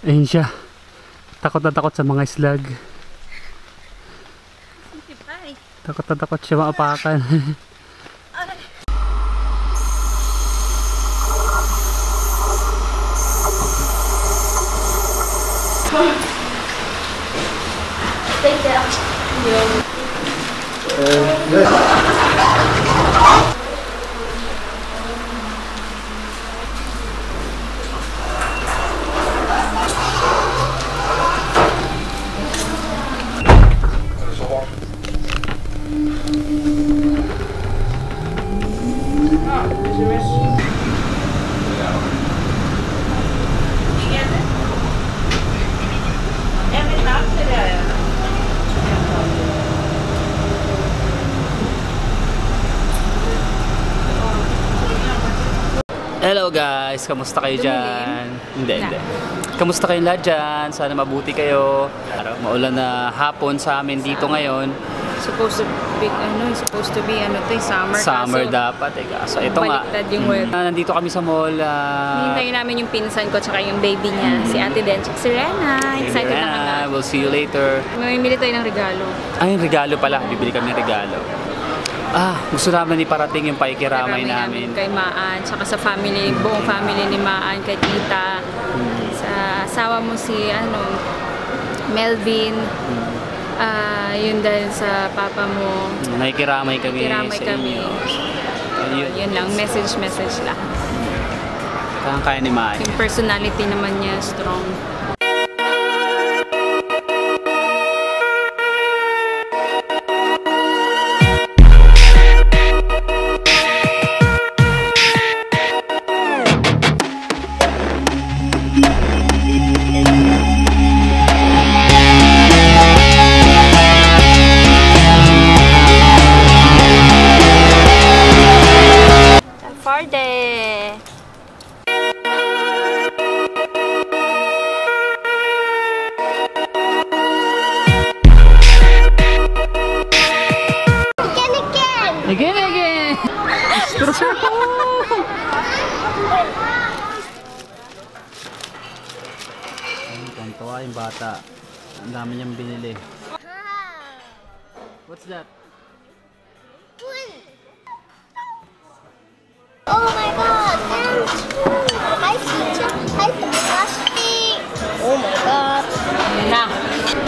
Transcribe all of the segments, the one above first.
Ayun siya. Takot na takot sa mga slag. Takot na takot siya maapakan. Hello guys, kamusta kayo dyan? Hindi. Kamusta kayo lahat dyan? Sana mabuti kayo. Maulan na hapon sa amin dito ngayon. Supposed to be summer. Summer dapat kaso ito nga. Yung Nandito kami sa mall. Hintayin namin yung pinsan ko tsaka yung baby niya, si Ate Den, si Rena. Excited na kami. We'll see you later. Mamimili tayo ng regalo. Ay, yung regalo pala. Bibili kami ng regalo. Gusto namin iparating yung paikiramay namin. Kay Maan, tsaka sa family, buong family ni Maan, kay Tita. Sa asawa mo si Melvin. Yun dahil sa papa mo. Nakikiramay kami sa inyo. Yun lang, message lang. Kaya ni Maan. Yung personality naman niya, strong. Again! Tuwa yung bata. Ang dami niyang binili. What's that? Oh my god! I see plastic! Oh my god!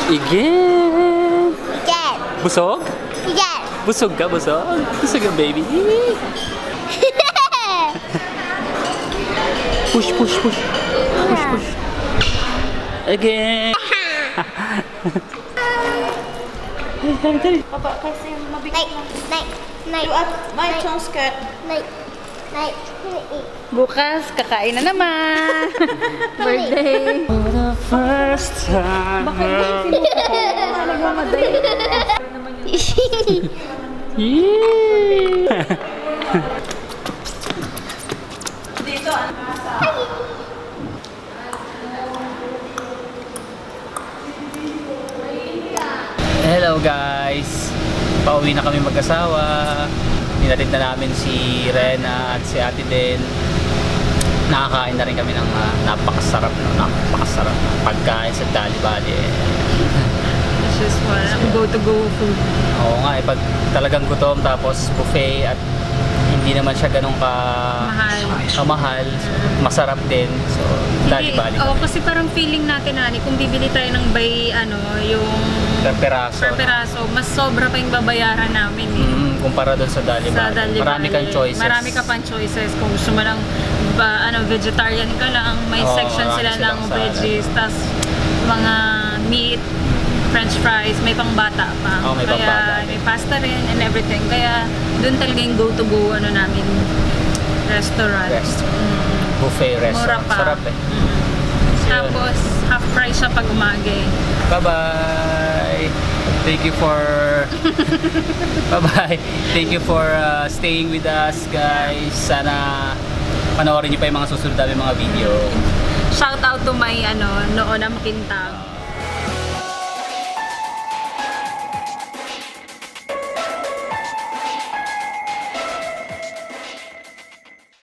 Again! Again! Busog? Again! Busog ka, busog? Busog ka, baby. Push. Again! Papa, kasi mabigat. Night. My chance cut. Night. Bukas, kakain na naman. Birthday. For the first time. Nagmamadali. Dito Hello guys! Pauwi na kami mag-asawa. Hinatid na namin si Rena at si Ate Den. Nakakain na rin kami ng napakasarap na pagkain sa Dali Valley. It's just go-to-go food. Oo nga, pag talagang gutom tapos buffet at hindi naman siya ganun kamahal, masarap din. So, Dali Valley. Kasi parang feeling natin kung bibili tayo ng yung per peraso, mas sobra pa yung babayaran namin kumpara doon sa Dali Valley. Marami kang choices. Marami ka pang choices. Kung gusto mo lang vegetarian ka lang, may section sila ng veggies, tas mga meat, french fries, may pangbata pa. Kaya may pasta rin and everything. Kaya doon talaga yung go-to-go namin restaurant. Buffet restaurant. Mura pa. Sarap Tapos half price siya pag umaga. Bye-bye! Thank you for Thank you for staying with us, guys. Sana panoorin niyo pa yung mga susunod namin mga video. Shout out to my Noon na Makintab.